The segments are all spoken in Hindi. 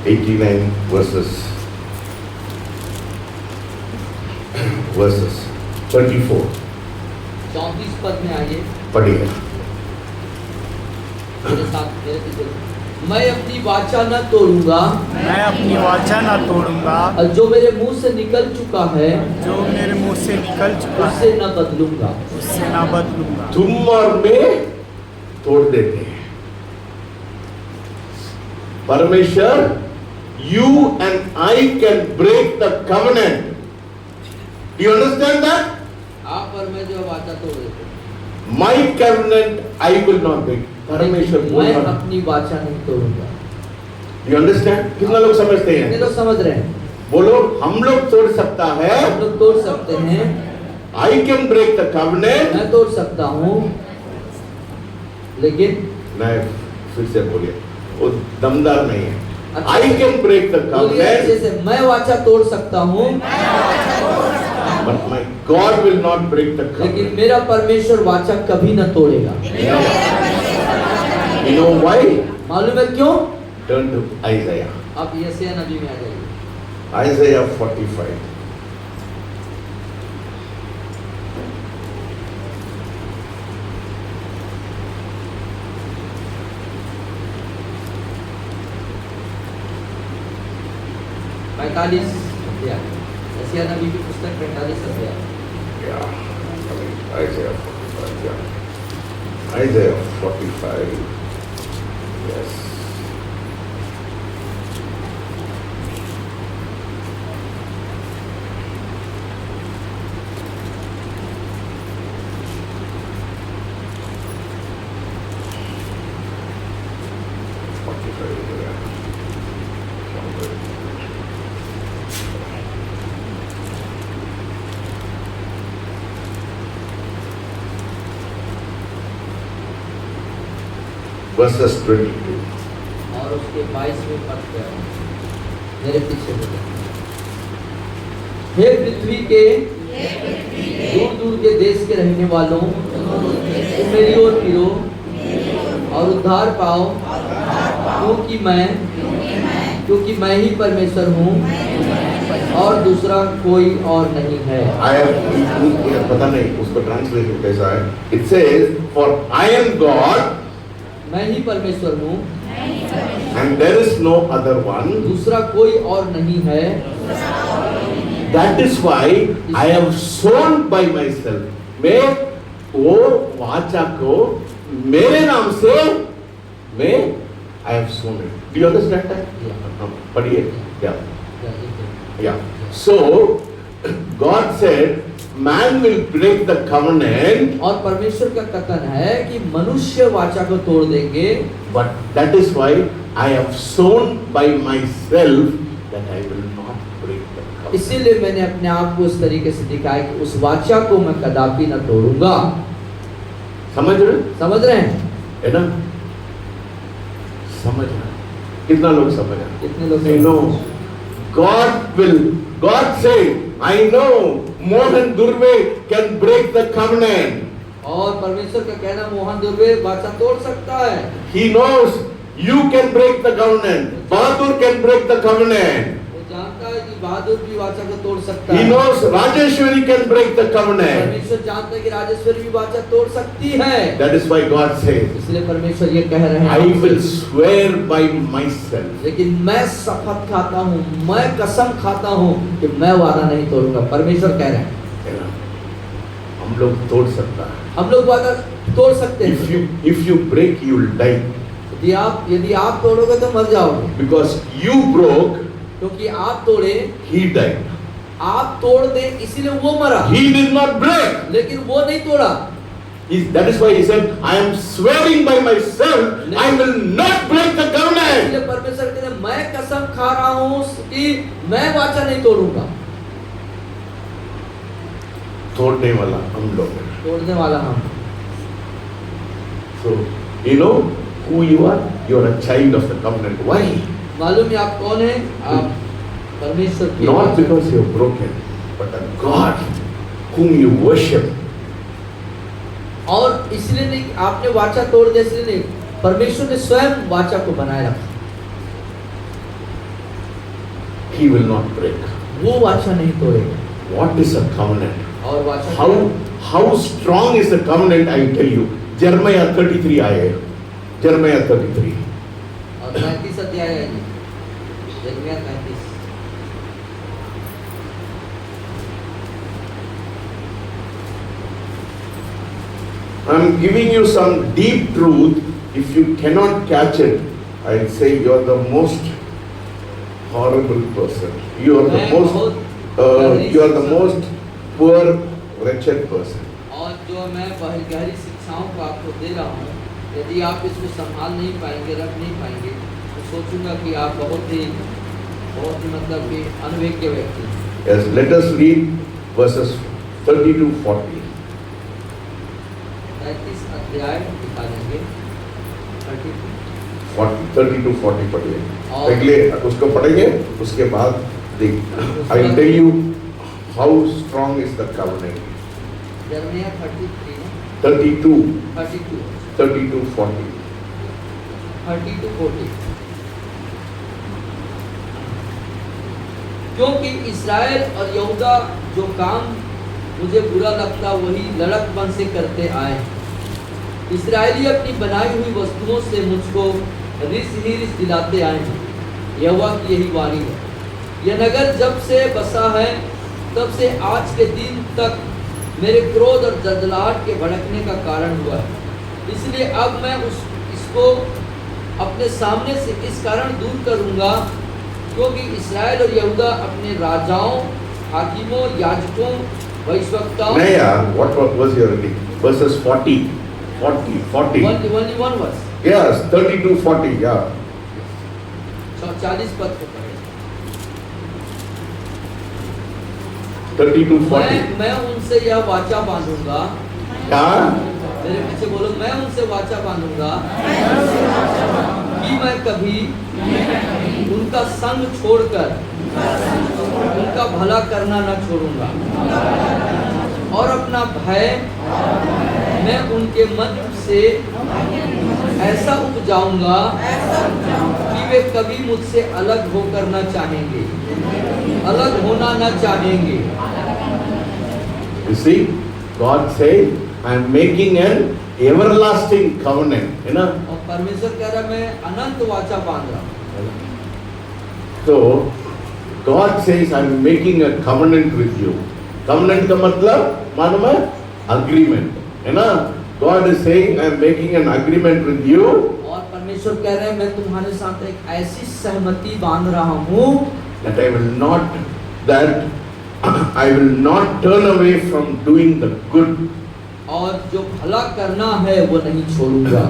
89 verses 34. 34 पद में आइए, पढ़िए। मेरे साथ मेरे पीछे। मैं अपनी वाचा न तोड़ूंगा, मैं अपनी वाचा न तोड़ूंगा, और जो मेरे मुंह से निकल चुका है जो मेरे मुंह से निकल चुका उससे है न बदलूंगा। उससे न बदलूंगा। तुम और मैं तोड़ देते हैं। परमेश्वर, you and I can break the covenant. Do you understand that? आप और मैं जो वाचा तोड़ देते हैं, My covenant I will not break. परमेश्वर मैं बोल रहा। अपनी वाचा नहीं तोड़ूंगा। Do you understand? कितना लोग समझते कितने हैं? लोग समझ रहे हैं? बोलो, हम लोग तोड़ सकता है। हम लोग तोड़ सकते हैं, I can break the covenant. मैं तोड़ सकता हूँ, लेकिन नहीं, फिर से बोलिए, वो दमदार नहीं है। अच्छा। I can break the बोलिए अच्छे covenant, से, मैं वाचा तोड़ सकता हूँ, but my God will not break the लेकिन covenant. मेरा परमेश्वर वाचा कभी न तोड़ेगा। You know why? मालूम है क्यों? Turn to Isaiah. आप यशायाह नबी में आ जाइए। Isaiah 45. पैंतालीस अध्याय, यशायाह नबी की पुस्तक 45 अध्याय। Yeah, I mean, Isaiah 45. Yeah. Isaiah 45. Yes. Verses 22. और उसके 22वें पद पे आओ। मेरे पीछे बोलो, हे पृथ्वी के दूर दूर के देश के रहने वालों, तुम मेरी ओर फिरो और उद्धार पाओ, क्योंकि मैं ही परमेश्वर हूँ और दूसरा कोई और नहीं है। पता नहीं उसको ट्रांसलेशन कैसा है। It says, for I am God मैं ही परमेश्वर हूँ and there is no other one. दूसरा कोई और नहीं है। That is why I have sown by myself. मैं वो वाचा को मेरे नाम से मैं I have sown it. Do you understand that? हाँ, पढ़िए। Yeah. So God said, man will break the covenant. और परमेश्वर का कथन है कि मनुष्य वाचा को तोड़ देंगे, But that is why I have sown by myself that I will not break the covenant. इसीलिए मैंने अपने आप को इस तरीके से दिखाया कि उस वाचा को मैं कदापि न तोड़ूंगा। समझ रहे हैं? है ना? समझ रहे? कितना लोग समझ रहे? कितने लोग I know. God said, I know Mohan Durve can break the covenant. और परमेश्वर का कहना, मोहन दुर्वे वाचा तोड़ सकता है। He knows you can break the covenant. Bahadur can break the covenant. वो जानता है कि बहादुर भी वाचा को तोड़ सकता He है। knows Rajeshwari can break the covenant. परमेश्वर जानता है कि राजेश्वरी भी वाचा तोड़ सकती है। That is why God says, इसलिए परमेश्वर ये कह रहे हैं, I will swear by myself. लेकिन मैं शपथ खाता हूँ, मैं कसम खाता हूँ कि मैं वादा नहीं तोड़ूंगा। परमेश्वर कह रहे हैं। हम लोग तोड़ सकता है। हम लोग वादा तोड़ सकते हैं। If you break, you will die. यदि आप तोड़ोगे तो मर जाओगे। Because you broke, क्योंकि आप तोड़े, he died. आप तोड़ दे इसीलिए वो मरा। He did not break. लेकिन वो नहीं तोड़ा। That is why he said, I am swearing by myself, I will not break the covenant. इसलिए परमेश्वर कहते हैं, मैं कसम खा रहा हूँ कि मैं वाचा नहीं तोड़ूंगा। तोड़ने वाला हम लोग हैं। तोड़ने वाला हम। So, you know who you are? You are a child of the covenant. Why? मालूम है आप कौन है? आप परमेश्वर के। Not because you are broken, but a God whom you worship. और इसलिए नहीं कि आपने वाचा तोड़ दिया, इसलिए नहीं, परमेश्वर ने स्वयं वाचा को बनाए रखा। he will not break. वो वाचा नहीं तोड़ेगा। What is a covenant? और वाचा क्या है? How strong is the covenant? I tell you. Jeremiah 33 आए, Jeremiah 33. और 35 अध्याय है जी, यिर्मयाह 35। I'm giving you some deep truth. If you cannot catch it, I'll say you are the most horrible person. You are the मैं most, बहुत you are the most poor, wretched person. और जो मैं गहरी शिक्षाओं को आपको दे रहा हूँ, यदि आप इसको संभाल नहीं पाएंगे, रख नहीं पाएंगे, तो सोचूंगा कि आप बहुत ही मतलब कि अनभिज्ञ व्यक्ति हैं। Yes, let us read verses 30 to 40. 35 अध्याय निकालेंगे, 30 to 40 पढ़िए। और- पहले उसको पढ़ेंगे, उसके बाद देख। I will tell you how strong is the covenant. यिर्मयाह 33 ना, 32, 32, 30 to 40. 30 to 40। क्योंकि इस्राएल और यहूदा जो काम मुझे बुरा लगता वही लड़कपन से करते आए हैं। इस्राएली अपनी बनाई हुई वस्तुओं से मुझको रिस ही रिस दिलाते आए हैं। यहोवा की यही वाणी है। यह नगर जब से बसा है तब से आज के दिन तक मेरे क्रोध और जलजलाहट के भड़कने का कारण हुआ है। इसलिए अब मैं इसको अपने सामने से इस कारण दूर करूंगा, क्योंकि इस्राएल और यहूदा अपने राजाओं, हाकिमों, याजकों, भविष्यवक्ताओं, नहीं यार, what was your reading? Verses 40. only one verse, Yes, 30 to 40, yeah. 40 पद को पढ़े। 30 to 40. मैं उनसे यह वाचा बांधूंगा, हाँ? मेरे पीछे बोलो, मैं उनसे वाचा बांधूंगा कि मैं कभी उनका संग छोड़कर उनका भला करना न छोड़ूंगा, और अपना भय मैं उनके मन से ऐसा उपजाऊंगा कि वे कभी मुझसे अलग होकर न चाहेंगे, अलग होना न चाहेंगे। You see, God said, I am making an everlasting covenant. You know? और परमेश्वर कह रहा है मैं अनंत वाचा बांध रहा हूँ। So, God says, I am making a covenant with you. Covenant का मतलब मालूम है? Agreement. है ना? God is saying, I am making an agreement with you. और परमेश्वर कह रहे हैं मैं तुम्हारे साथ एक ऐसी सहमति बांध रहा हूँ That I will not turn away from doing the good. और जो भला करना है वो नहीं छोड़ूंगा।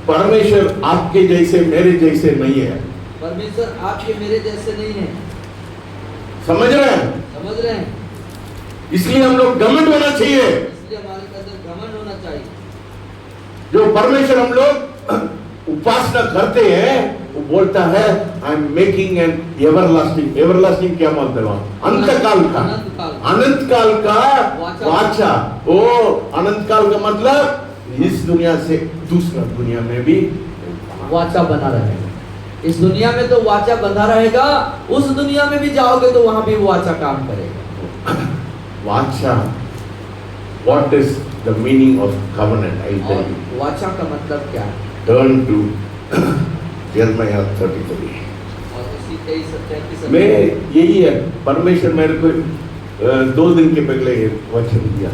परमेश्वर आपके जैसे मेरे जैसे नहीं है। परमेश्वर आपके मेरे जैसे नहीं है, समझ रहे हैं? समझ रहे हैं? इसलिए हम लोग घमंड होना चाहिए। इसलिए हमारे अंदर घमंड होना चाहिए। जो परमेश्वर हम लोग उपासना करते हैं, वो बोलता है I am making an everlasting. Everlasting क्या बोलते हैं? अंत काल का, अनंत काल का वाचा। ओ अनंत काल का मतलब इस दुनिया से दूसरा दुनिया में भी वाचा बना रहेगा। इस दुनिया में तो वाचा बंधा रहेगा, उस दुनिया में भी जाओगे तो वहां भी वाचा काम करेगा। वाचा, what is the meaning of covenant? I tell और you. वाचा का मतलब क्या है? Turn to Jeremiah 33. और उसी 23-33 मैं यही है, परमेश्वर मेरे को 2 दिन के पहले ये वचन दिया।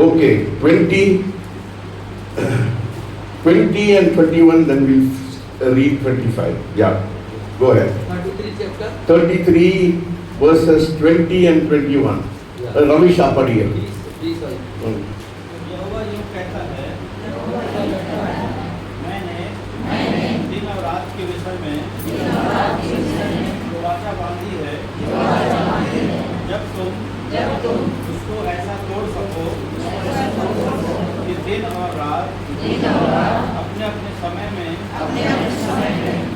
Okay, 20 and 21, then we'll read 25. Yeah, go ahead. 33 chapter 33 verses 20 and 21. Yeah. रविश आप पढ़िए। 20 वाली। यहोवा यूं कहता है, मैंने दिन और रात के विषय में जो वाचा बांधी है, जब तुम उसको ऐसा तोड़ सको कि दिन और रात अपने अपने समय में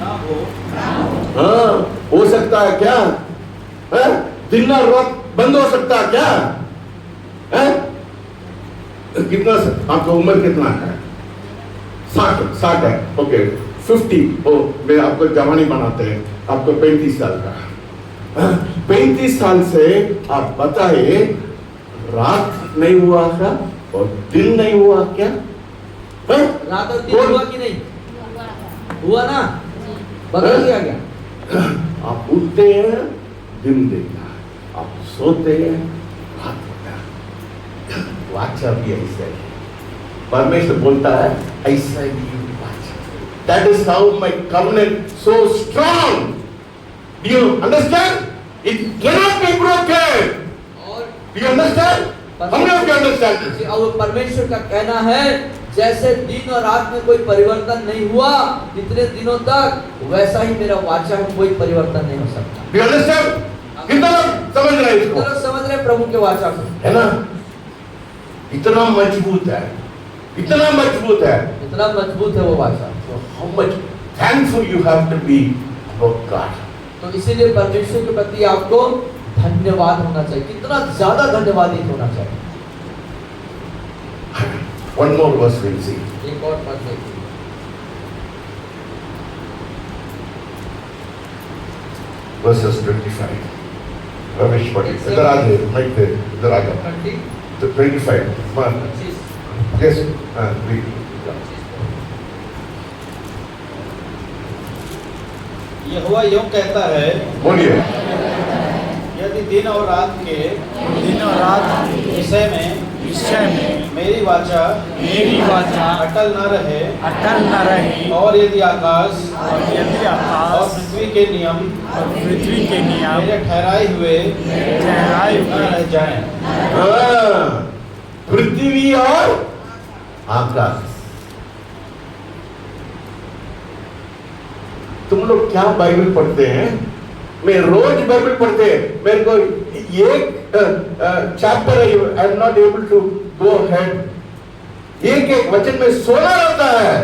ना हो। हाँ, हो सकता है क्या? है? दिन और रात बंद हो सकता है क्या? है? कितना आपका उम्र कितना है? 60 है। ओके, 50, ओ मैं आपको जवानी बनाते हैं, आपको 35 साल का, 35 साल से आप बताइए, रात नहीं हुआ क्या और दिन नहीं हुआ क्या? रात और दिन हुआ कि नहीं? हुआ ना? बदल गया क्या? आप उठते हैं, दिन देखना है, आप सोते हैं, रात होता है। वाचा भी ऐसा है, परमेश्वर बोलता है ऐसा ही वाचा। That is how my covenant so strong. Do you understand? It cannot be broken. और Do you understand? हम लोग क्या understand? और परमेश्वर का कहना है जैसे दिन और रात में कोई परिवर्तन नहीं हुआ इतने दिनों तक, वैसा ही मेरा वाचा में कोई परिवर्तन नहीं हो सकता। Do you understand? कितना समझ रहे हैं इसको? कितना समझ रहे हैं प्रभु के वाचा को? है ना? इतना मजबूत है, इतना मजबूत है। इतना मजबूत है वो वाचा। So how much thankful you have to be about God. तो इसीलिए परमेश्वर के प्रति आपको धन्यवाद होना चाहिए, कितना ज्यादा धन्यवादित होना चाहिए। One more verse we'll see. एक और पद देखिए। Verses 25. रमेश पढ़िए, इधर आ जाइए, माइक पे, इधर आ जाओ। 25. Come on. Yes. Read. यहोवा यूं कहता है, बोलिए। यदि दिन और रात के विषय में मेरी वाचा अटल न रहे, और यदि आकाश और पृथ्वी के नियम मेरे ठहराए हुए न रह जाएं। पृथ्वी और आकाश। तुम लोग क्या बाइबल पढ़ते हैं? मैं रोज बाइबल पढ़ते हैं, मेरे को एक chapter I am not able to go ahead. एक वचन में सोना रहता है।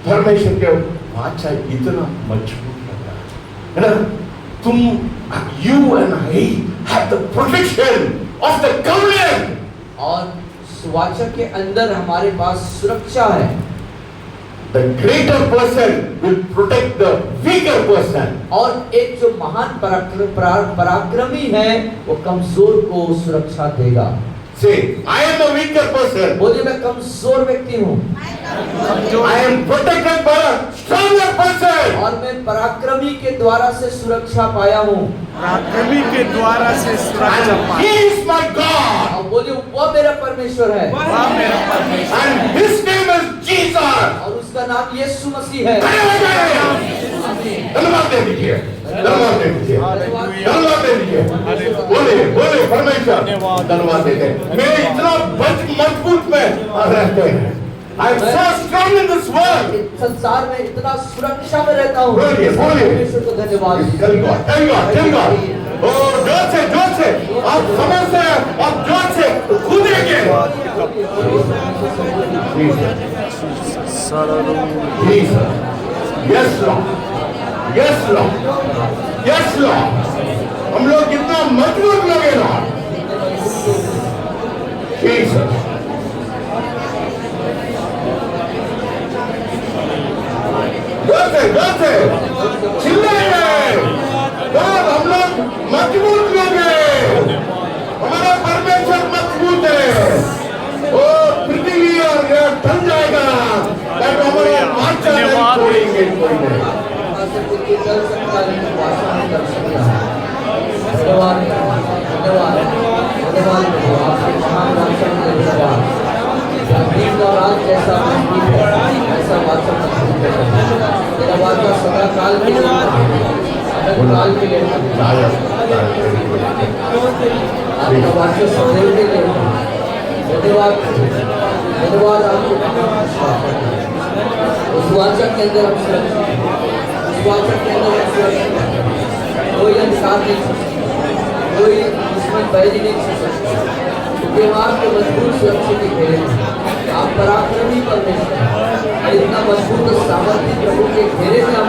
परमेश्वर के वाचा इतना मजबूत लगा है ना? तुम, you and I have the protection of the covenant. और वाचा के अंदर हमारे पास सुरक्षा है। The greater person will protect the weaker person. और एक जो महान पराक्रमी है वो कमजोर को सुरक्षा देगा। Say, I am the weaker person. बोलिए मैं कमजोर व्यक्ति हूँ। I am protected by a stronger person. और मैं पराक्रमी के द्वारा से सुरक्षा पाया हूँ। पराक्रमी के द्वारा से सुरक्षा And पाया। He is my God. और बोलिए वो मेरा परमेश्वर है। वह मेरा परमेश्वर है। And His name is Jesus. और उसका नाम यीशु मसीह है। धन्यवाद दे दीजिए, धन्यवाद दे दीजिए, धन्यवाद दे दीजिए। बोले बोले परमेश्वर धन्यवाद देते हैं। मैं इतना मजबूत में रहते हैं। I am so strong in this world. संसार में इतना सुरक्षा में रहता हूँ। बोलिए बोलिए। परमेश्वर को धन्यवाद। Tell God, tell God, tell God. ओ जोर से आप समझते हैं, आप जोर से कूदेंगे। Jesus. Yes Lord, yes Lord, yes Lord. हम लोग कितना मजबूत लगे Lord. Jesus. जोर से चिल्लाइए। Lord, हम लोग मजबूत लोग हैं। हमारा परमेश्वर मजबूत है। ओ पृथ्वी और ठंड जाएगा, बट हमारा वाचा नहीं छोड़ेंगे कोई नहीं। धन्यवाद धन्यवाद धन्यवाद आपके महान वाचा के लिए धन्यवाद। दिन और रात जैसा मजबूत है ऐसा वाचा मजबूत है। तेरा वाचा सदा काल के लिए अनंत काल के लिए आपका वाचा सदैव के लिए। धन्यवाद धन्यवाद आपको। उस वाचा के अंदर हम सुरक्षित हैं। उस वाचा के अंदर हम सुरक्षित हैं। कोई अंधकार नहीं छू सकता, कोई दुश्मन बैरी नहीं छू सकता, क्योंकि हम आपके मजबूत सुरक्षित ही घेरे हैं। आप पराक्रमी परमेश्वर हैं। इतना मजबूत और सामर्थ्य प्रभु के घेरे में हम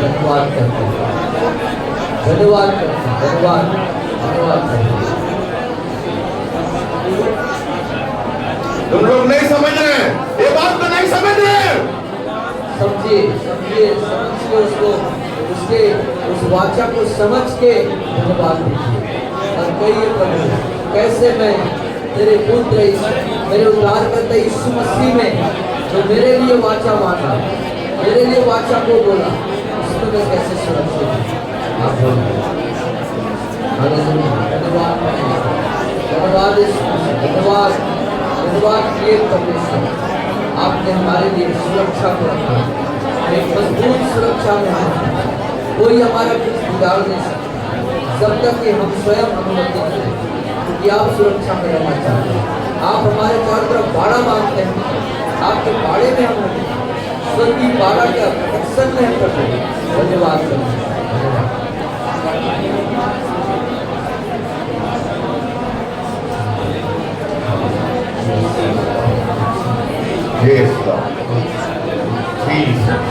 धन्यवाद करते हैं, धन्यवाद करते हैं, धन्यवाद धन्यवाद करते हैं। तुम लोग नहीं समझ रहे हैं, ये बात को नहीं समझ रहे हैं। समझिए समझिए समझ के उसको उसके उस वाचा को समझ के धन्यवाद दीजिए और कहिए प्रभु कैसे मैं तेरे पुत्र मेरे उद्धारकर्ता यीशु मसीह में जो मेरे लिए वाचा माना, मेरे लिए वाचा को बोला, उसमें मैं कैसे सुरक्षित हूं। आप बोलिए धन्यवाद धन्यवाद धन्यवाद धन्यवाद प्रिय परमेश्वर, आपने हमारे लिए सुरक्षा को रखा, एक मजबूत सुरक्षा में है, कोई हमारा कुछ बिगाड़ नहीं सकता जब तक कि हम स्वयं अनुमति करें, क्योंकि आप सुरक्षा में रहना चाहते हैं। आप हमारे चारों तरफ बाड़ा बांधते हैं, आपके बाड़े में हम स्वर्गीय बाड़ा के प्रोटेक्शन में हम करते हैं। धन्यवाद Yes, Lord. Jesus.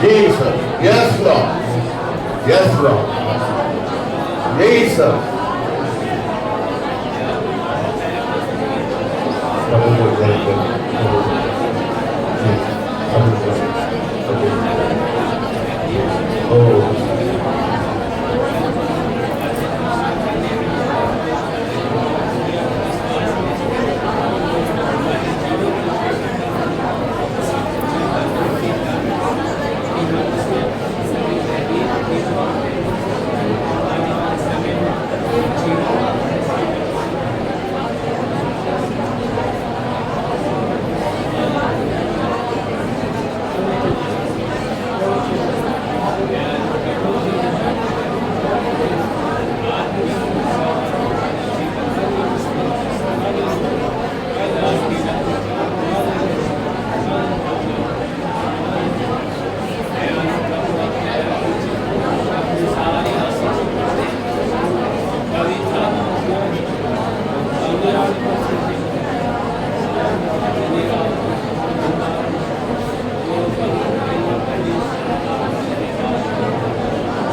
Jesus. Yes, Lord. Yes, Lord. Jesus. Oh.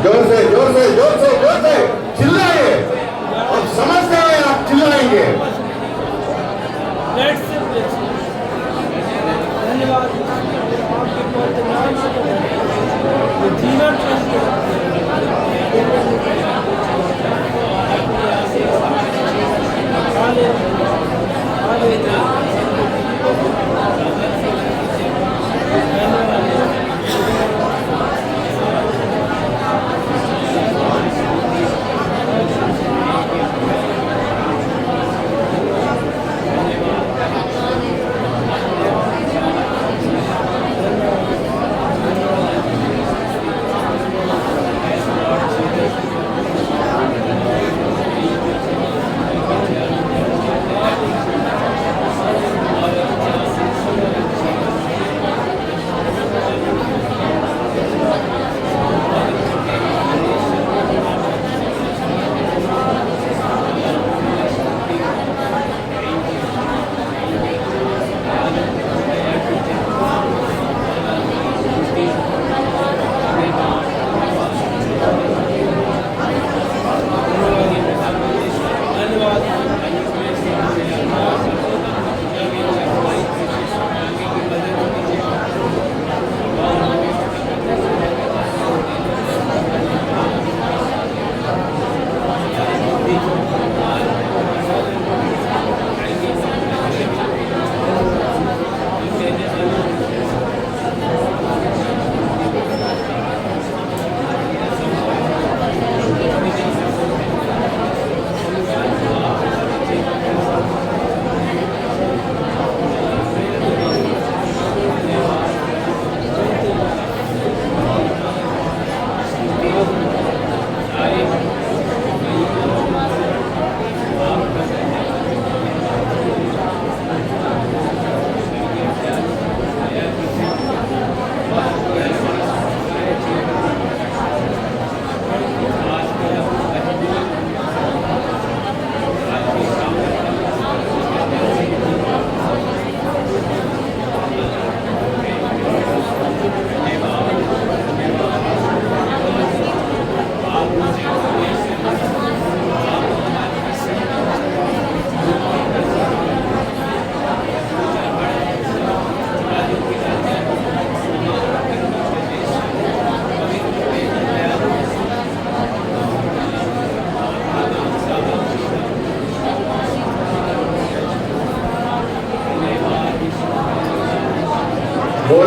जोर से जोर से जोर से जोर से चिल्लाइए और समझते हैं आप चिल्लाएंगे। धन्यवाद आपके पवित्र नाम से जीवन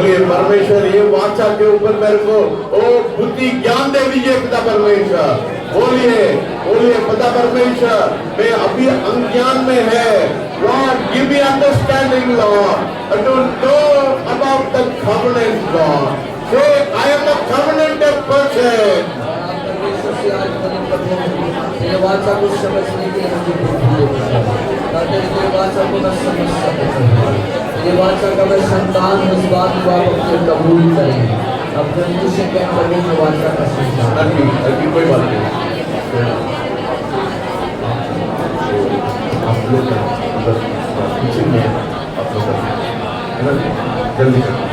बोलिए परमेश्वर ये वाचा के ऊपर मेरे को ओ बुद्धि ज्ञान दे दीजिए पिता परमेश्वर। बोलिए बोलिए पिता परमेश्वर, मैं अभी अज्ञान में है। Lord, give me understanding, Lord, to know about the covenant, Lord. Say, I am a covenanted person. परमेश्वर से आज मदद करते हैं, तेरे वाचा को समझने के लिए मुझे बुद्धि दे, ताकि तेरे वाचा को मैं समझ सकूं। तेरे वाचा का मैं संतान हूं, इस बात को आप अपने कबूल करें। अपने उद्देश्य के अंतर्गत मैं वाचा का संतान। अभी कोई बात नहीं। आप लोग पीछे में आप लोग है ना, जल्दी करो।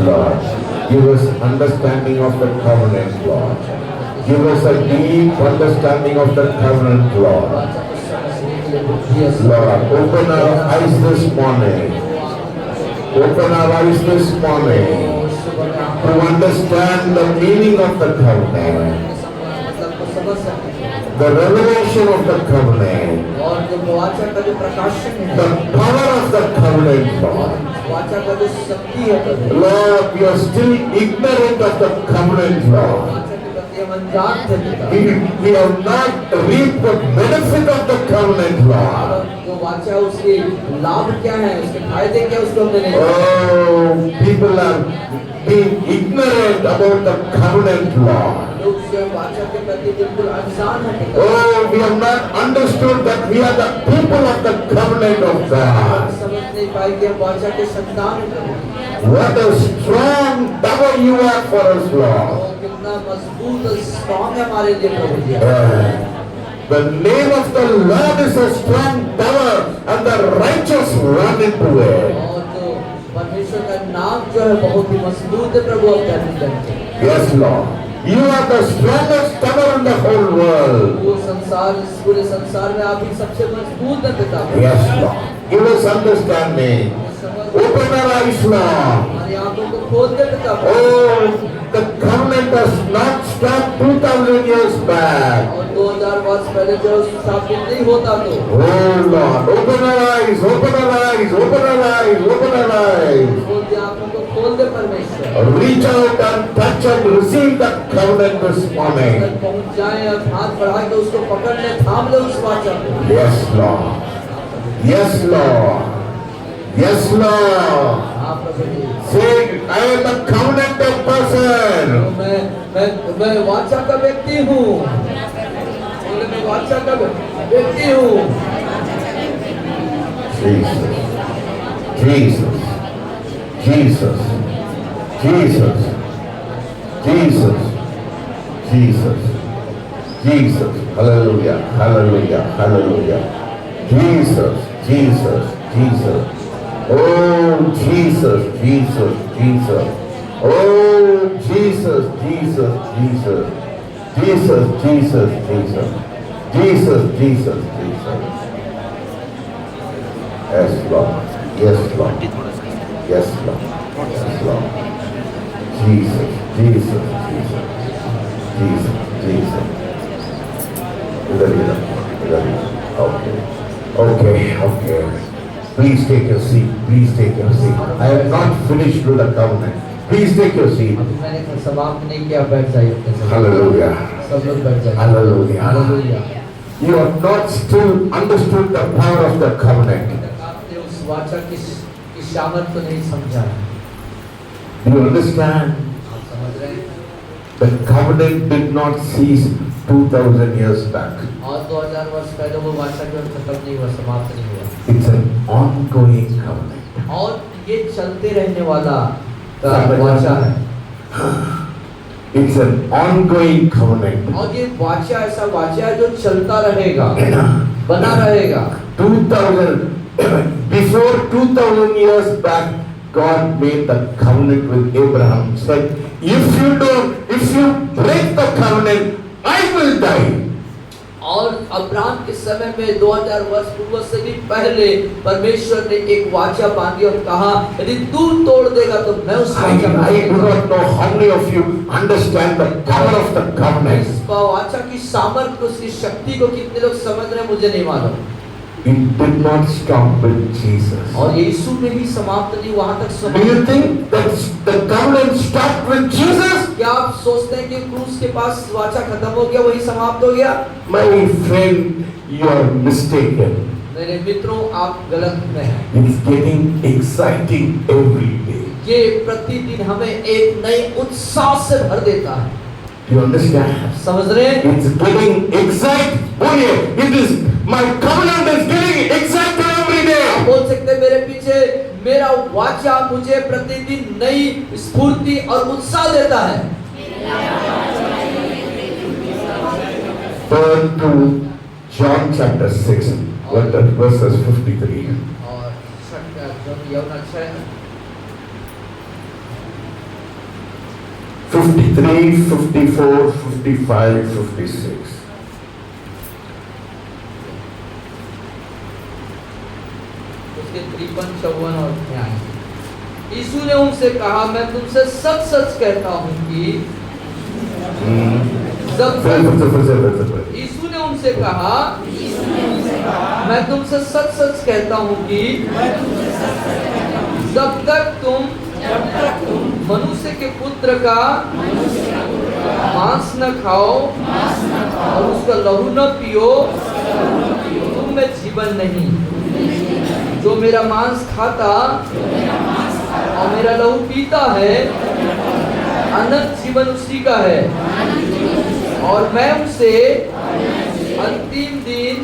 Lord. Give us understanding of the covenant, Lord. Give us a deep understanding of the covenant, Lord. वाचा को समझने के लिए बुद्धि और Lord, open our eyes this morning. Open our eyes this morning to understand the meaning of the covenant, मतलब को समझ सके the revelation of the covenant, और जो वाचा का जो प्रकाशन है, the power of the covenant, Lord. वाचा का जो शक्ति है प्रभु, Lord, we are still ignorant of the covenant, Lord. वाचा के प्रति हम अनजान थे पिता। We have not reaped the benefit of the covenant, Lord. अब जो वाचा है उसके लाभ क्या है, उसके फायदे क्या है, उसको हमने नहीं Oh, people are being ignorant about the covenant, Lord. लोग जो वाचा के प्रति बिल्कुल अनजान है पिता। Oh, we have not understood that we are the people of the covenant of हम God. समझ नहीं पाए कि हम वाचा के संतान हैं प्रभु। What a strong tower you are for us, Lord. और कितना मजबूत और स्ट्रॉन्ग है हमारे लिए प्रभु जी। The name of the Lord is a strong tower, and the righteous run into it. और जो परमेश्वर का नाम जो है बहुत ही मजबूत है प्रभु, अब धरती करते हैं। Yes, Lord. You are the strongest tower in the whole world. वो संसार, इस पूरे संसार में आप ही सबसे मजबूत है पिता। Yes, Lord. Give us understanding. Open our eyes, Lord. हमारी आंखों को खोल दे पिता। Oh, the covenant has not stopped 2000 years back. और 2000 वर्ष पहले जो स्थापित नहीं होता तो Oh Lord, open our eyes, open our eyes, open our eyes, open our eyes. खोल दे, आंखों को खोल दे परमेश्वर। Reach out and touch and receive that covenant this morning. अगर पहुंच जाए और हाथ बढ़ा के उसको पकड़ ले, थाम ले उस वाचा को। Yes, Lord. Yes, Lord. Yes, Lord. हाँ प्रभु जी। Say, I am a covenanted person. तो मैं वाचा का व्यक्ति हूँ। बोले मैं वाचा का व्यक्ति हूँ। Jesus, Jesus, Jesus, Jesus, Jesus, Jesus, Jesus, hallelujah, hallelujah, hallelujah, Jesus, Jesus, Jesus, oh Jesus, Jesus, Jesus, oh Jesus, Jesus, Jesus, Jesus, Jesus, Jesus, Jesus, Jesus, Jesus. Yes, Lord. Yes, Lord. Yes, Lord. Yes, Lord. Jesus, Jesus, Jesus, Jesus, Jesus. Okay. Okay, okay. Please take your seat. Please take your seat. I have not finished with the covenant. Please take your seat. अभी मैंने समाप्त नहीं किया, बैठ जाइए अपने समय। Hallelujah. सब लोग बैठ जाइए। Hallelujah. Hallelujah. You have not still understood the power of the covenant. आपने उस वाचा की सामर्थ को नहीं समझा है। Do you understand? आप समझ रहे हैं? The covenant did not cease 2000 years back. और 2000 वर्ष पहले वो वाचा जो खत्म नहीं हुआ, समाप्त नहीं हुआ। It's an ongoing covenant. और ये चलते रहने वाला वाचा है। It's an ongoing covenant. और ये वाचा ऐसा वाचा है जो चलता रहेगा, बना रहेगा। 2000 before 2000 years back, God made the covenant with Abraham. Said, if you break the covenant, I will die. और अब्राहम के समय में 2000 वर्ष पूर्व से भी पहले परमेश्वर ने एक वाचा बांधी और कहा, यदि तू तोड़ देगा तो मैं उस वाचा को I do not know how many of you understand the power of the covenant. इस वाचा की सामर्थ्य को, उसकी शक्ति को कितने लोग समझ रहे हैं मुझे नहीं मालूम। It did not stop with Jesus. और यीशु में भी समाप्त नहीं, वहां तक Do समाप्त। you think that the covenant stopped with Jesus? क्या आप सोचते हैं कि क्रूस के पास वाचा खत्म हो गया, वही समाप्त हो गया? My friend, you are mistaken. मेरे मित्रों, आप गलत में हैं। It's getting exciting every day. ये प्रतिदिन हमें एक नए उत्साह से भर देता है। Do you understand? समझ रहे हैं? It's getting exciting. Oh yeah, it is. My covenant is getting excited every day. बोल सकते हैं मेरे पीछे मेरा वाचा मुझे प्रतिदिन नई स्फूर्ति और उत्साह देता है। Turn to John chapter 6, verses 53. और यूहन्ना 6 53, 54, 55, 56. उसके 53, 54 और 56। यीशु ने उनसे कहा, मैं तुमसे सच सच कहता हूँ कि यीशु ने उनसे कहा, मैं तुमसे सच सच कहता हूँ कि जब तक तुम मनुष्य के पुत्र का मांस न खाओ और उसका लहू न पियो, तुम में जीवन नहीं। जो मेरा मांस खाता और मेरा लहू पीता है, अनंत जीवन उसी का है, और मैं उसे अंतिम दिन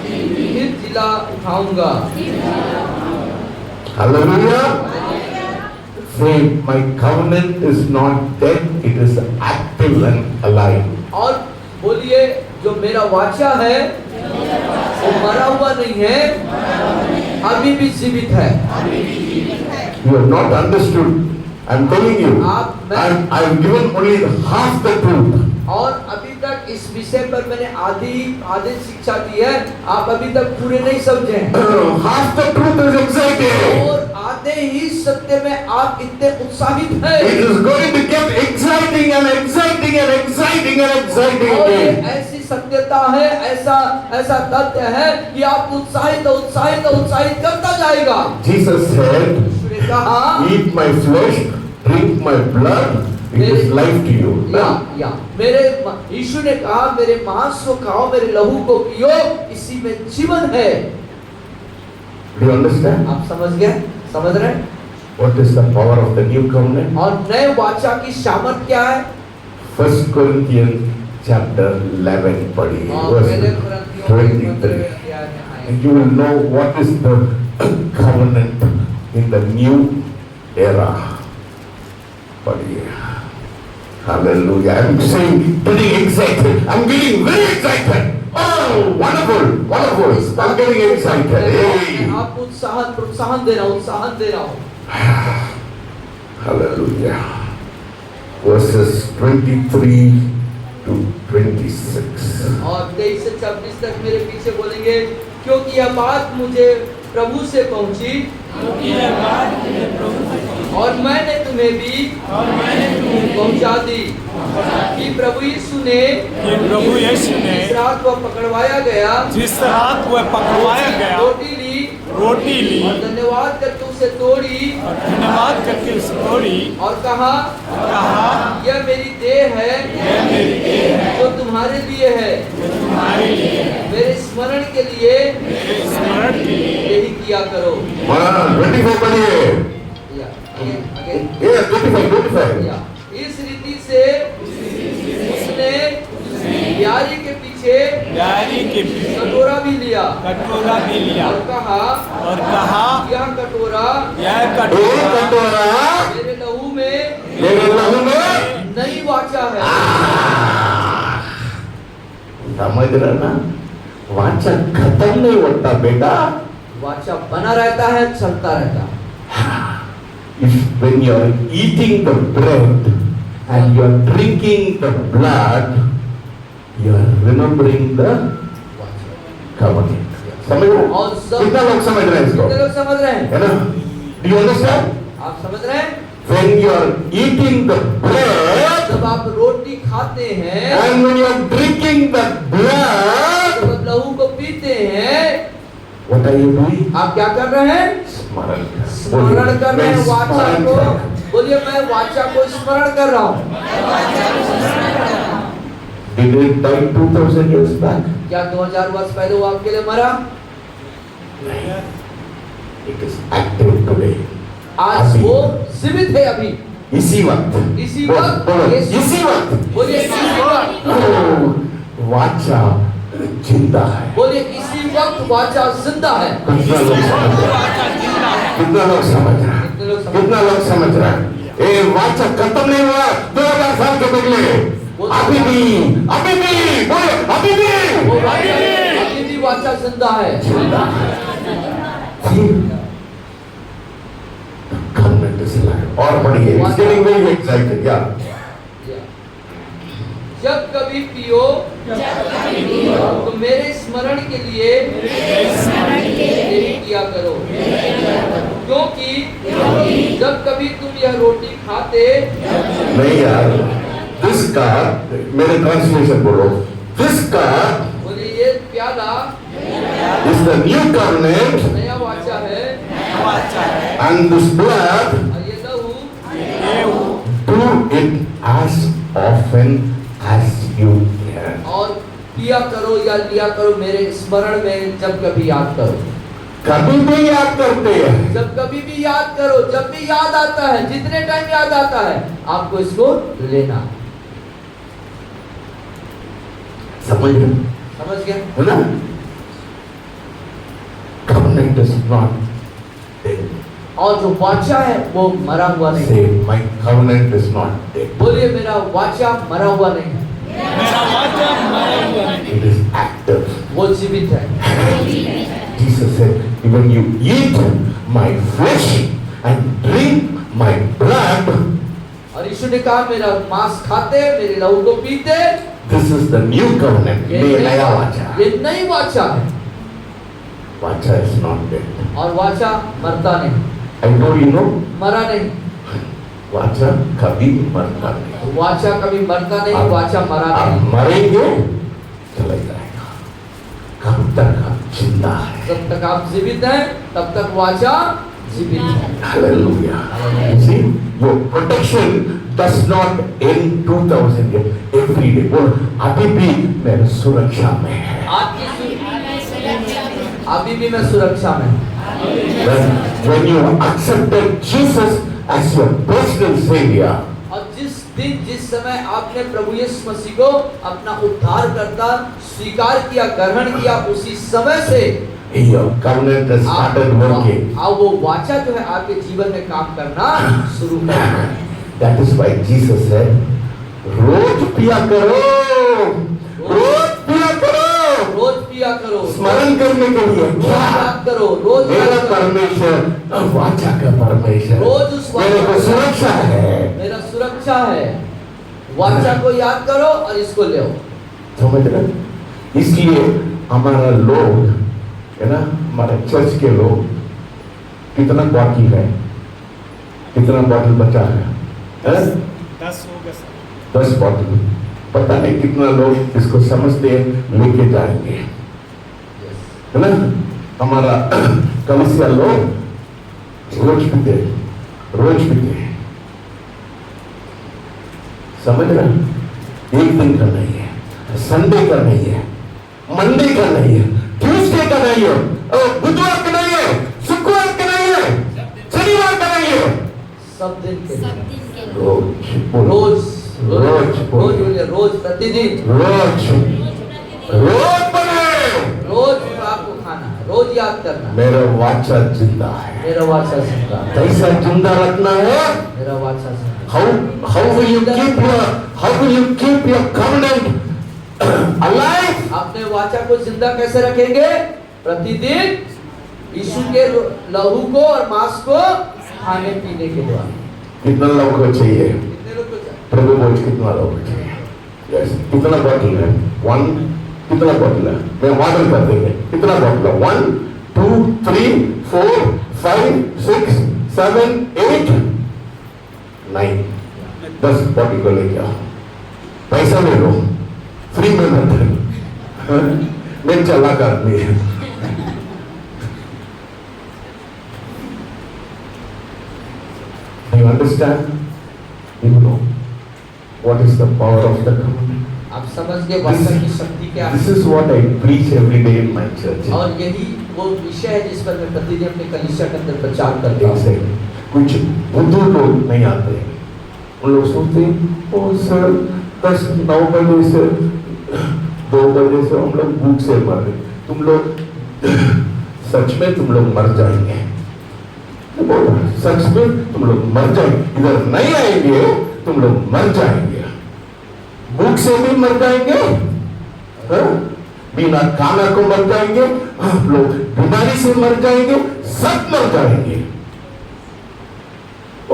फिर जिला उठाऊंगा। Hallelujah. Say, my covenant is not dead, it is active and alive. और बोलिए, जो मेरा वाचा है वो मरा हुआ नहीं है, अभी भी जीवित है। You have not understood. I'm telling you. I've given only half the truth. और अभी तक इस विषय पर मैंने आधी शिक्षा दी है, आप अभी तक पूरे नहीं समझे। Half the truth is exciting. और आधे ही सत्य में आप इतने उत्साहित हैं। It is going to get exciting and exciting and exciting and exciting और ये again. ऐसी सत्यता है, ऐसा तथ्य है कि आप उत्साहित करता जाएगा। Jesus said, उसने कहा, eat my flesh, drink my blood, it is life to you. यीशु ने कहा, मेरे मांस को खाओ, मेरे लहू को पियो, इसी में जीवन है। Do you understand? आप समझ रहे हैं? What is the power of the new covenant? और नए वाचा की सामर्थ क्या है? 1 Corinthians chapter 11 पढ़िए, verse 23. And you will know what is the covenant in the new era. पढ़िए. Hallelujah. I'm saying, getting excited. I'm getting very excited. Oh, wonderful. I'm getting excited. Hey. आपको प्रोत्साहन दे रहा हूँ। Hallelujah. Verses 23 to 26. और 23 से 26 तक मेरे पीछे बोलेंगे, क्योंकि यह बात मुझे प्रभु से पहुंची और मैंने तुम्हें भी पहुंचा दी कि प्रभु यीशु ने जिस रात वह पकड़वाया गया रोटी ली और धन्यवाद करके उसे तोड़ी और कहा, यह मेरी देह है जो तुम्हारे लिए है, मेरे स्मरण के लिए यही किया करो। 24 पढ़िए। Yes, 25. इस रीति से उसने यारी के पीछे कटोरा भी लिया और कहा यह कटोरा मेरे लहू में नई वाचा है। समझ रहे ना? वाचा खत्म नहीं होता बेटा, वाचा बना रहता है, चलता रहता है। When you are eating the bread and you are drinking the blood, you are remembering the covenant. समझ रहे? कितना लोग समझ रहे हैं इसको? कितने लोग समझ रहे हैं? है ना? Do you understand? आप समझ रहे हैं? When you are eating the bread, जब आप रोटी खाते हैं and when you are drinking the blood, जब आप लहू को पीते हैं, what are you doing? आप क्या कर रहे हैं? स्मरण कर रहे हैं वाचा को। बोलिए, मैं वाचा को स्मरण कर रहा हूँ। Did it die 2000 years back? क्या 2000 वर्ष पहले वो आपके लिए मरा? It is active today. आज वो जीवित है अभी, इसी वक्त बोलिए इसी वक्त, वाचा जिंदा है। बोलिए इसी वक्त वाचा जिंदा है। कितना लोग समझ रहे हैं? कितना लोग समझ रहे हैं? ये वाचा खत्म नहीं हुआ 2000 साल के पहले, अभी भी वाचा जिंदा है। और पढ़िए, it's getting very excited, yeah. कभी पियो तो मेरे स्मरण के लिए यही किया करो, क्योंकि जब कभी तुम यह रोटी खाते। नहीं यार, जिसका, मेरे ट्रांसलेशन बोलो, जिसका बोले ये प्याला is the new covenant नया वाचा है and this blood, और ये लहू do it as often as you can. और पिया करो या लिया करो मेरे स्मरण में, जब कभी याद करो। कभी भी याद करते हैं, जब कभी भी याद करो, जब भी याद आता है, जितने टाइम याद आता है आपको इसको लेना। समझ गए? समझ गए? है ना? Covenant is not dead. और जो वाचा है वो मरा हुआ नहीं। Say, my covenant is not dead. बोलिए मेरा वाचा मरा हुआ नहीं है, मेरा वाचा मरा हुआ नहीं, It is active. वो जीवित है। Jesus said, when you eat my flesh and drink my blood, और यीशु ने कहा मेरा मांस खाते, मेरे लहू को पीते, this is the new covenant. ये नया वाचा। ये नई वाचा है। वाचा is not dead. और वाचा मरता नहीं, I know you know. मरा नहीं। वाचा कभी मरता नहीं। वाचा कभी मरता नहीं, वाचा मरा आप नहीं। मरेंगे चले जाएगा। कब तक आप जिंदा है? जब तक आप जीवित हैं तब तक वाचा जीवित है। Hallelujah. See, your protection does not end 2000 years every day. बोल, अभी भी मैं सुरक्षा में है। अभी भी मैं सुरक्षा में हूँ। When you accepted Jesus as your personal savior, और जिस दिन जिस समय आपने प्रभु यीशु मसीह को अपना उद्धारकर्ता स्वीकार किया, ग्रहण किया, उसी समय से your covenant has started working. अब वो वाचा जो है आपके जीवन में काम करना शुरू कर दिया। That is why Jesus said, रोज पिया करो, रोज पिया करो, रोज पिया करो, स्मरण करने के लिए। रोज याद करो, रोज मेरा याद करो। परमेश्वर वाचा का परमेश्वर, रोज उस मेरे को सुरक्षा है। मेरा सुरक्षा है। वाचा को याद करो और इसको ले आओ। समझ रहे? इसलिए हमारा लोग है ना, हमारे चर्च के लोग कितना बाकी है, कितना बॉटल बचा है? 10 हो गए सर। 10 बॉटल। पता नहीं कितना लोग इसको समझते हैं, लेके जाएंगे, है ना? हमारा कलिसिया लोग रोज पीते, रोज पीते। समझ रहे? एक दिन का नहीं है, संडे का नहीं है, मंडे का नहीं है, ट्यूसडे का नहीं है, बुधवार का नहीं है, शुक्रवार का नहीं है, शनिवार का नहीं है, सब दिन के लिए। रोज रोज रोज बोलिए, रोज प्रतिदिन, रोज रोज बने। रोज आपको खाना है, रोज याद करना है। मेरा वाचा जिंदा है। मेरा वाचा जिंदा है। कैसा जिंदा रखना है? मेरा वाचा जिंदा है। How will you keep your covenant alive? अपने वाचा को जिंदा कैसे रखेंगे? प्रतिदिन यीशु के लहू को और मांस को खाने पीने के द्वारा। कितना लोग को चाहिए? कितने लोग को चाहिए? प्रभु बोझ कितना लोग को चाहिए? Yes. कितना बॉटल है? 1। कितना बॉटल है? मैं वाटर कर देंगे। कितना बॉटल है? 1 2 3 4 5 6 7 8 9 10 बॉटल को लेके आओ। पैसा ले लो, फ्री में मत दे। मैं चालाक आदमी है। You understand? You know what is the power of the covenant? आप समझ गए वाचा की शक्ति क्या This है? is what I preach every day in my church. और यही वो विषय है जिस पर मैं प्रतिदिन अपने कलीसिया के अंदर प्रचार करता एक हूँ। सेकंड, कुछ बुद्धू लोग नहीं आते, उन लोग सोचते हैं ओ सर 10-9 बजे से 2 बजे से हम लोग भूख से मर रहे, तुम लोग सच में तुम लोग मर जाएंगे। बोला सच में तुम लोग मर जाएंगे, इधर नहीं आएंगे तुम लोग मर जाएंगे, भूख से भी मर जाएंगे, बिना खाना को मर जाएंगे, आप लोग बीमारी से मर जाएंगे, सब मर जाएंगे।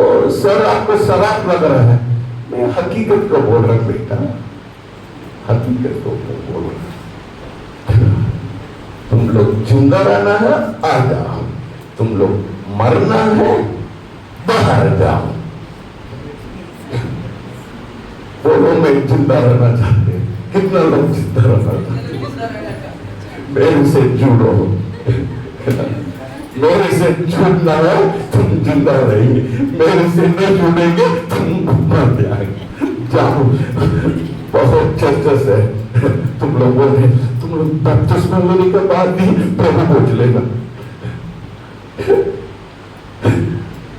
और सर आपको शराब लग रहा है, मैं हकीकत को बोल रहा हूं बेटा, हकीकतों को बोलो। तुम लोग जिंदा रहना है, आ जाओ। तुम लोग मरना है, बाहर जाओ। बोलो मैं जिंदा रहना चाहते हैं। कितना लोग जिंदा रहना चाहते हैं? मेरे से जुड़ो। मेरे से जुड़ना है, तुम जिंदा रहेंगे। मेरे से न जुड़ेंगे, तुम मर जाएंगे। जाओ, बहुत चर्चस है। तुम लोगों ने, तुम लोग बपतिस्मा लेने के बाद भी प्रभु खोज लेना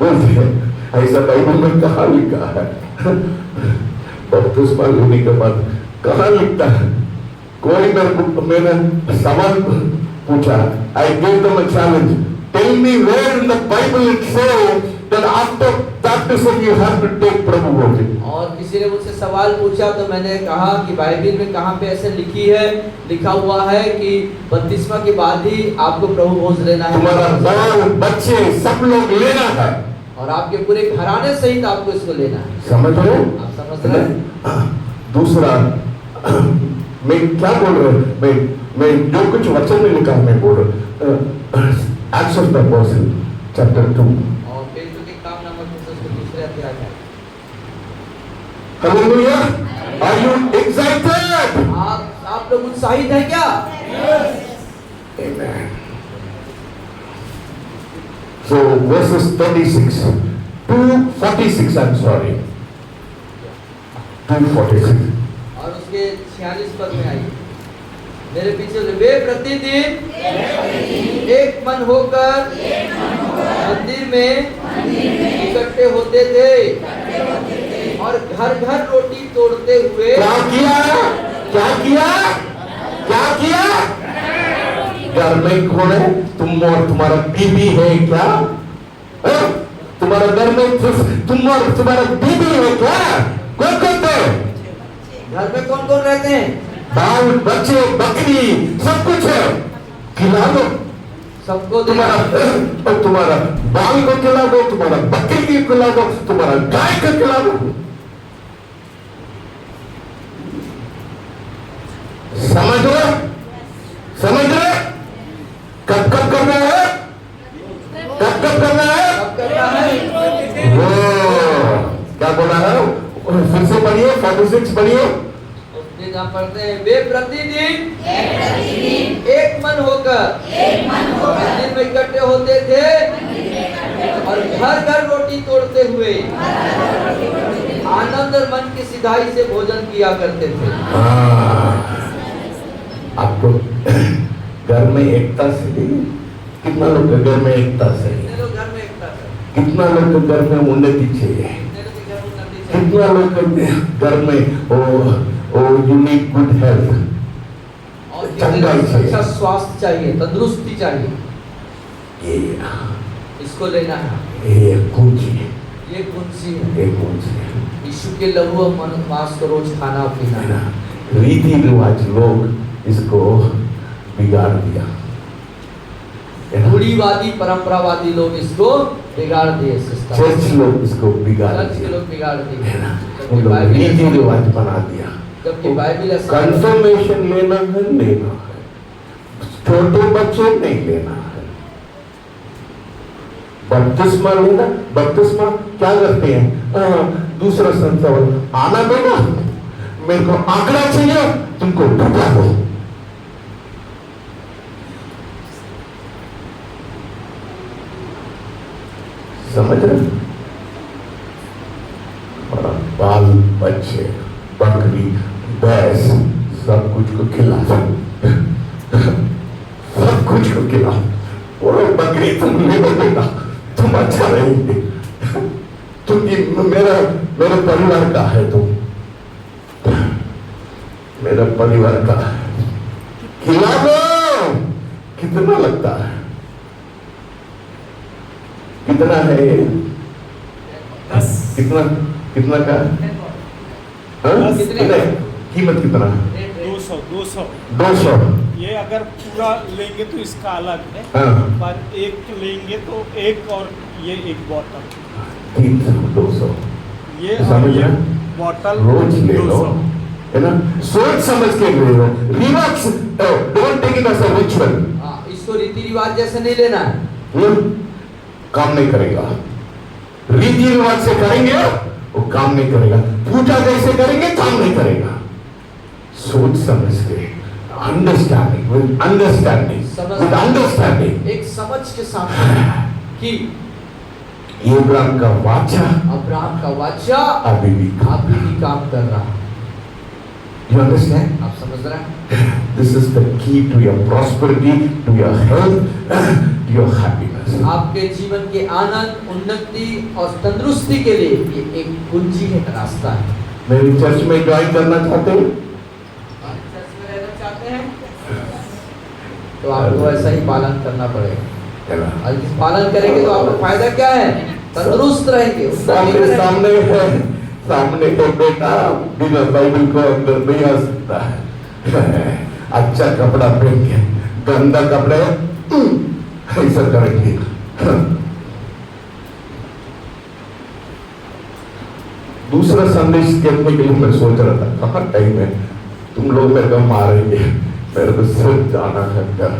बोलते हैं। ऐसा बाइबल में कहाँ लिखा है? बपतिस्मा लेने के बाद कहाँ लिखता है? कोई मैंने सवाल पूछा, I gave them a challenge, tell me where in the Bible it says that after baptism you have to take प्रभु भोज। और किसी ने मुझसे सवाल पूछा तो मैंने कहा कि बाइबल में कहाँ पे ऐसे लिखा हुआ है कि बपतिस्मा के बाद ही आपको प्रभु भोज लेना है। तुम्हारा बाल बच्चे सब लोग लेना है और आपके पूरे घराने सहित आपको इसको लेना है। समझ रहे हो? आप समझ रहे हैं? दूसरा, मैं क्या बोल रहा हूँ? मैं जो कुछ वचन में लिखा मैं बोल रहा हूँ। Acts of the apostle chapter 2 और पेट्रो के काम नामक पुस्तक के दूसरे अध्याय में। हालेलुया! Are you excited? आप लोग उत्साहित हैं क्या? Amen. So verses 36 246, I'm sorry, 246. और उसके 46 पद में आइए। मेरे पीछे वे प्रतिदिन एक मन होकर मंदिर में इकट्ठे होते थे और घर घर रोटी तोड़ते हुए। क्या किया? क्या किया? क्या किया? घर में कौन है? तुम और तुम्हारा बीबी है क्या? तुम्हारा घर में तुम और तुम्हारा बीबी है क्या? कौन कौन है? घर में कौन कौन रहते हैं? बाल बच्चे बकरी सब कुछ है, खिला दो सबको। तुम्हारा बाल को खिला दो, तुम्हारा बकरी को खिला दो, तुम्हारा गाय को खिला दो। समझ रहे? समझ रहे? कब कब करना है? कब कब करना है? कब करना है? वो क्या बोला है? फिर से पढ़िए, 46 पढ़िए। आप पढ़ते हैं, वे प्रतिदिन एक मन होकर मंदिर में इकट्ठे होते थे और घर घर रोटी तोड़ते हुए आनंद और मन की सिधाई से भोजन किया करते थे। आपको घर में एकता से, कितना लोग के घर में एकता से, घर में एकता से, कितना लोग के घर में उन्नति चाहिए, कितना लोग के घर में you need good health, और अच्छा स्वास्थ्य चाहिए, तंदुरुस्ती चाहिए। ये इसको लेना है, ये कुंजी है, ये कुंजी है, ये कुंजी है। यीशु के लहू और मांस को रोज खाना पीना। रीति रिवाज लोग इसको बिगाड़ दिया, रूढ़िवादी परंपरावादी लोग इसको बिगाड़ दिए। चर्च लोग इसको बिगाड़ चर्च के दिया, लोग बिगाड़ दिए, उन लोग रीति रिवाज बना दिया। जबकि बाइबल कंफर्मेशन लेना है, लेना है, छोटे बच्चे नहीं लेना है। बपतिस्मा लेना, बपतिस्मा क्या करते हैं? दूसरा संत आना बेटा, मेरे को आंकड़ा चाहिए, तुमको बता दो। समझ रहे? बाल बच्चे बकरी भैंस सब कुछ को खिला, सब कुछ को खिला। और बकरी तुम ले बेटा, तुम अच्छा रहेंगे, तुम मेरा परिवार का है, तुम मेरा परिवार का है, खिला दो। कितना लगता है? कितना है? 10 कितना कितना का? कितने? कीमत कितना? 200। ये अगर पूरा लेंगे तो इसका अलग है, पर एक लेंगे तो एक और ये एक बोतल 200। ये समझ और ये रहे? बोतल रोज ले लो, 200। है ना, सोच समझ के ले लो, relax, don't take it as a ritual. इसको रीति रिवाज जैसे नहीं लेना है। काम नहीं करेगा, रीति रिवाज से करेंगे वो काम नहीं करेगा, पूजा जैसे करेंगे काम नहीं करेगा। सोच समझ के, अंडरस्टैंडिंग, विद अंडरस्टैंडिंग, एक समझ के साथ कि अब्राहम का वाचा अभी भी काम कर रहा है। You understand? आप समझ रहे हैं? This is the key to your prosperity, to your health, to your happiness. आपके जीवन के आनंद, उन्नति और तंदुरुस्ती के लिए ये एक कुंजी है, रास्ता है। मेरी चर्च में ज्वाइन करना चाहते हैं? चर्च में रहना चाहते हैं? तो आपको ऐसा ही पालन करना पड़ेगा। और इस पालन करेंगे तो आपको फायदा क्या है? तंदुरुस्त रहेंगे। सामने तो बेटा बिना बाइबल को अंदर नहीं आ सकता है। अच्छा कपड़ा पहन के गंदा कपड़े ऐसा करेंगे। दूसरा संदेश कहने के लिए मैं सोच रहा था, कहाँ टाइम है, तुम लोग मेरे को मारेंगे, मेरे को सिर्फ जाना है घर।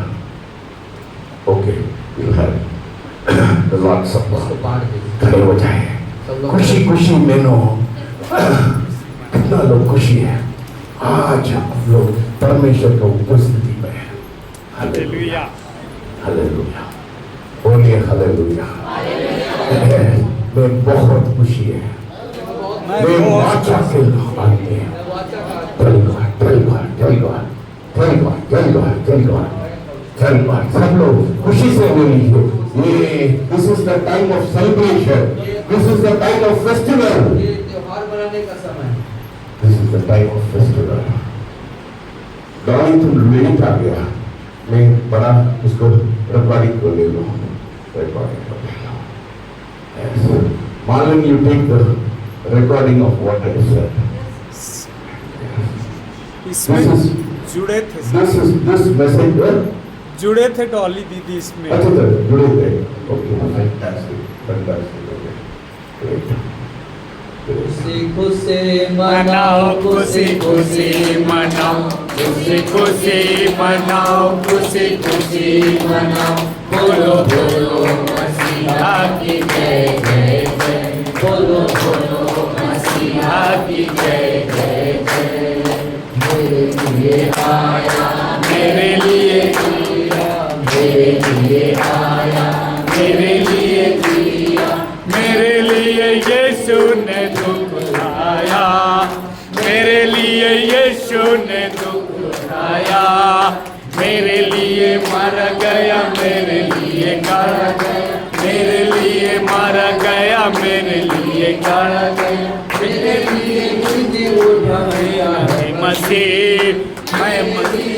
ओके, खड़े हो जाए, खुशी खुशी मेनो। कितना लोग खुशी है आज हम लोग परमेश्वर का उपस्थिति में है। हालेलुया, हालेलुया, बोलिए हालेलुया। मैं बहुत खुशी है, मैं वाचा के आगे सब लोग खुशी से बोलिए। ये this is the time of celebration, this is the time of festival, ये त्योहार मनाने का समय है। This is the time of festival. गाड़ी तुम लेट आ गया, मैं बड़ा उसको रिकॉर्डिंग को ले लो, रिकॉर्डिंग को ले लो। मालूम you take the recording of what I said. इसमें जुड़े थे, दिस मैसेज जुड़े थे डॉली दीदी इसमें। अच्छा जुड़े थे, ओके, फैंटास्टिक, फैंटास्टिक, ग्रेट। खुशी खुशी मनाओ, खुशी खुशी मनाओ, खुशी खुशी मनाओ, खुशी खुशी मनाओ, बोलो बोलो मसीहा की जय जय जय, बोलो बोलो मसीहा की जय जय जय। मेरे लिए आया, मेरे लिए जिया, मेरे लिए आया, मेरे लिए जिया, मेरे लिए यीशु ने दुख उठाया, मेरे लिए यीशु ने दुख उठाया, मेरे लिए मर गया, मेरे लिए गड़ गया, मेरे लिए मर गया, मेरे लिए गड़ गया, मेरे लिए जिंदगी उठा गया है मसीह, मैं मसीह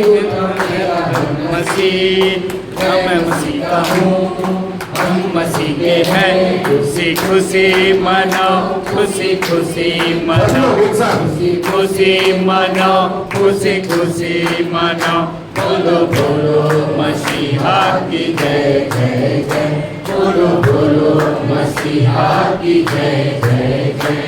उठा गया है मसीह, मैं मसीह का हूँ, हम मसीह के हैं। खुशी खुशी मनाओ, खुशी खुशी मनाओ, खुशी खुशी मनाओ, खुशी खुशी मनाओ, बोलो बोलो मसीहा की जय जय जय, बोलो बोलो मसीहा की जय जय जय।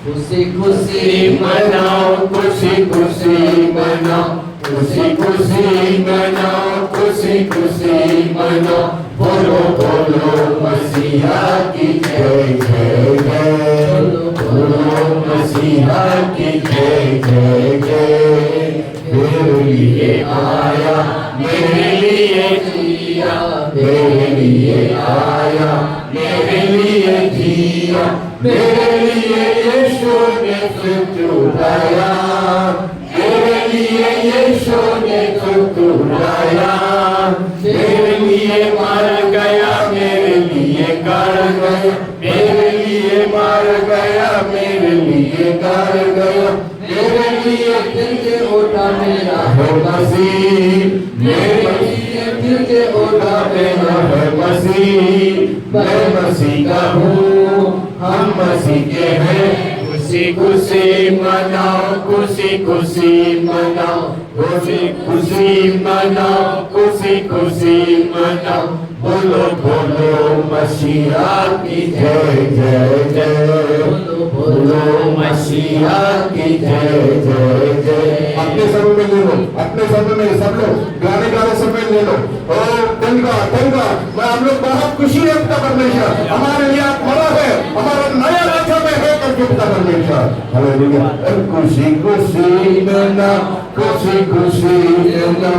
खुशी खुशी मनाओ, खुशी खुशी मनाओ, खुशी खुशी मनाओ, खुशी खुशी मनाओ, बोलो बोलो मसीहा की जय जय जय, बोलो मसीहा की जय जय जय। मेरे लिए आया, मेरे लिए जिया, मेरे लिए आया, मेरे लिए जिया, मेरे लिए यीशु ने दुख उठाया, मेरे लिए यीशु ने दुख उठाया, मेरे लिए मर गया, मेरे लिए गड़ गया, मेरे लिए मर गया, मेरे लिए गड़ गया, मेरे लिए दिल के उठा मेरा है मसीह, मेरे लिए दिल के उठा मेरा है मसीह, मैं मसीह का हूँ, हम मसीह के हैं। खुशी खुशी मनाओ, खुशी खुशी मनाओ, खुशी खुशी मनाओ, खुशी खुशी मनाओ, बोलो बोलो मसीहा की जय जय जय, बोलो बोलो मसीहा की जय जय जय। अपने समय में ले लो, अपने समय में सब लोग गाने गाने समय ले लो। ओ तंगा मैं हम लोग बहुत खुशी है पिता परमेश्वर, हमारे लिए आप मरा है, हमारा नया राज्य में है करके पिता परमेश्वर। हालेलुया। खुशी खुशी मना, खुशी खुशी मना,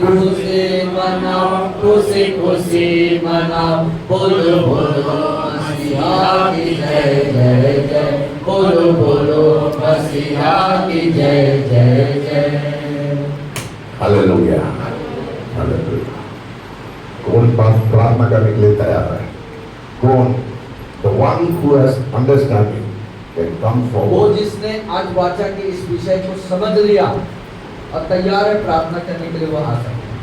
खुशी मनाओ, खुशी खुशी मनाओ, बोलो बोलो मसीहा की जय जय जय, बोलो बोलो मसीहा की जय जय जय। Hallelujah hallelujah. कौन प्रार्थना करने के लिए तैयार है? कौन? The one who has understanding can come वो forward. जिसने आज वाचा के इस विषय को समझ लिया और तैयार है प्रार्थना करने के लिए, वो आ सकते हैं।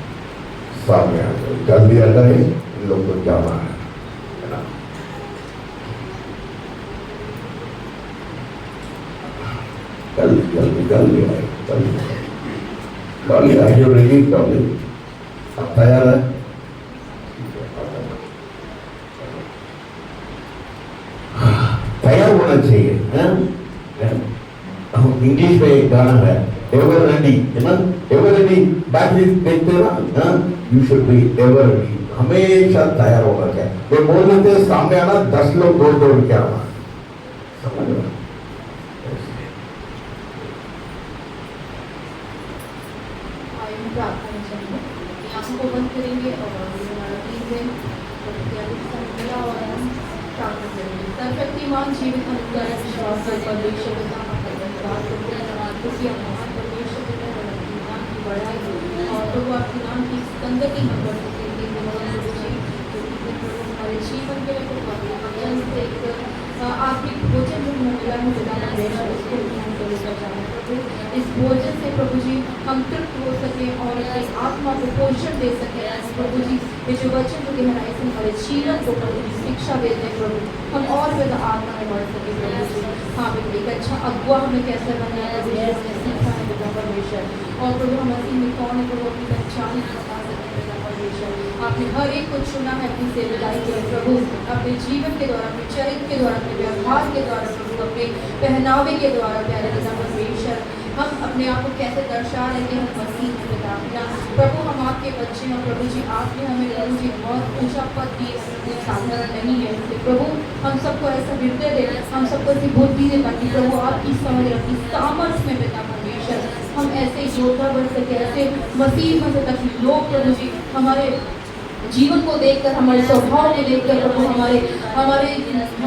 सामने आ जाओ, जल्दी आ जाए, इन लोग को जाना है ना? जल्दी जल्दी जल्दी आए, जल्दी आए, जो रेडी जल्दी। अब तैयार है? तैयार होना चाहिए, हैं? इंग्लिश में एक गाना है, ever ready, है ना? ever ready, बैटरी देखते हो ना? You should be ever ready, हमेशा तैयार होना चाहिए। वे बोल देते हैं सामने आना, 10 लोग दौड़ दौड़ के आना, समझ रहे? आंखों को बंद करेंगे और हमारा प्लीज सर्वशक्तिमान जीवित अनुग्रह विश्वास कर परमेश्वर पिता आपका धन्यवाद करते हैं, क्योंकि आप महान परमेश्वर पिता हैं, आपके नाम की बढ़ाई और प्रभु आपके नाम की संगति हम कर सकते हैं। हमारे जीवन के लिए वचन से एक आत्मिक भोजन जो हमें मिला है पिता परमेश्वर, उसको हम लेकर जाना प्रभु। इस भोजन से प्रभु जी हम तृप्त हो सके और अपनी आत्मा को पोषण दे सके प्रभु जी। ये जो वचन जो गहराई से हमारे जीवन को प्रभु जी शिक्षा देते हैं प्रभु, हम और ज़्यादा आत्मा में बढ़ सके प्रभु जी। हाँ बेटे, एक अच्छा अगुआ हमें कैसे बनना है प्रभु, हमने सीखा है पिता परमेश्वर। और प्रभु हम मसीह में कौन है प्रभु, अपनी पहचान बता सकें पिता परमेश्वर। आपने हर एक को चुना है अपनी सेवकाई के लिए प्रभु, अपने जीवन के द्वारा, अपने चरित्र के द्वारा, अपने व्यवहार के द्वारा प्रभु, अपने पहनावे के द्वारा प्यारे पिता परमेश्वर। हम अपने आप को कैसे दर्शा रहे हैं कि हम मसीह में पिता प्रभु, हम आपके बच्चे हैं प्रभु जी। आपने हमें प्रभु जी बहुत ऊंचा पद दिए, साधारण नहीं है प्रभु। हम सबको ऐसा हृदय दे, हम सबको ऐसी बुद्धि दे ताकि प्रभु आपकी समझ, आपकी सामर्थ्य में पिता परमेश्वर हम ऐसे योद्धा बन सके, ऐसे मसीह बन सके ताकि लोग प्रभु जी हमारे जीवन को देखकर, हमारे स्वभाव को देखकर प्रभु,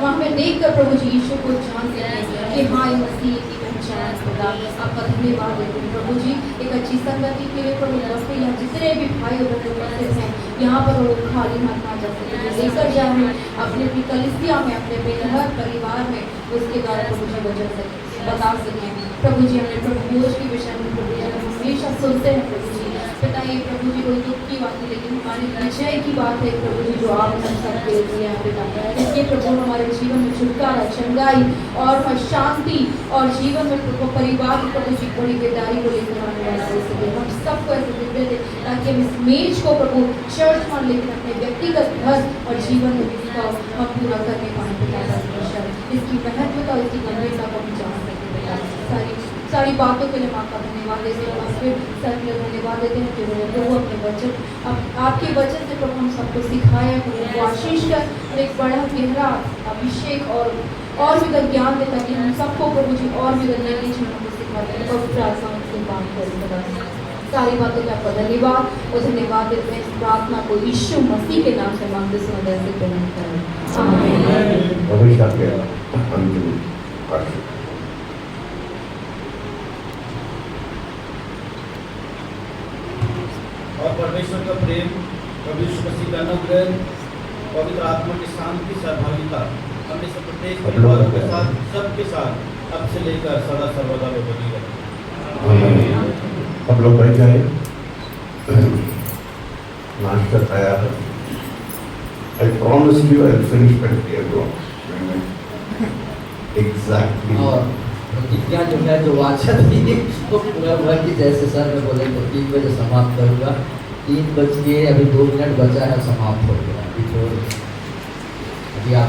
हमें देखकर प्रभु जी ईश्वर को जान सके कि हाँ ये मसीह की पहचान खुदा। आपका धन्यवाद देते हैं प्रभु जी एक अच्छी संगति के लिए प्रभु। यहाँ जितने भी भाई और बहन उपस्थित हैं यहाँ पर वो खाली हाथ ना जा सके, लेकर जाए अपने अपनी कलिसिया में, अपने घर परिवार में, उसके द्वारा प्रभु जी वचन सके बता सकें प्रभु जी। हमने प्रभु बोझ के विषय में प्रभु जी हमेशा सुनते हैं प्रभु जी पिता, ये प्रभु जी कोई दुख की बात नहीं लेकिन हमारी विजय की बात है प्रभु जी जो आप हम सबके लिए हैं पिता। इसलिए प्रभु हमारे जीवन में छुटकारा, चंगाई और शांति और जीवन में प्रभु परिवार प्रभु जी बड़ी बेदारी को लेकर आने वाला हो सके। हम सबको ऐसे दिव्य दे ताकि हम इस मेज को प्रभु चर्च मान लेकिन अपने व्यक्तिगत घर और जीवन में इसका हम पूरा करने पाए पिता परमेश्वर। इसकी महत्वता, इसकी गंभीरता को हम जान सके पिता। सारी बातों के लिए आपका धन्यवाद देते हैं और फिर सर के लिए धन्यवाद देते हैं कि वो अपने वचन आपके वचन से प्रभु हम सबको सिखाया, वो आशीष कर एक बड़ा गहरा अभिषेक और भी ज्ञान देता कि हम सबको प्रभु जी और भी नई जीवन को सिखाते हैं और प्रार्थना से बात करें। सारी बातों का आपका धन्यवाद और धन्यवाद देते हैं। इस प्रार्थना को यीशु मसीह के नाम से मांगते समय से प्रणाम करें, आमीन। और परमेश्वर का प्रेम, प्रभु यीशु मसीह का अनुग्रह, पवित्र आत्मा की शांति, सहभागिता हमने सब प्रत्येक परिवारों के साथ, सबके साथ अब से लेकर सदा सर्वदा में बनी रहे। हम लोग बैठ जाए, नाश्ता तैयार है। I promise you I'll finish by 3 o'clock. Exactly. और प्रतिज्ञा जो है जो वाचा थी वो पूरा हुआ कि जैसे सर ने बोले तो 3 बजे समाप्त करूँगा। 3 बज के अभी 2 मिनट बचा है, समाप्त हो गया। अभी आप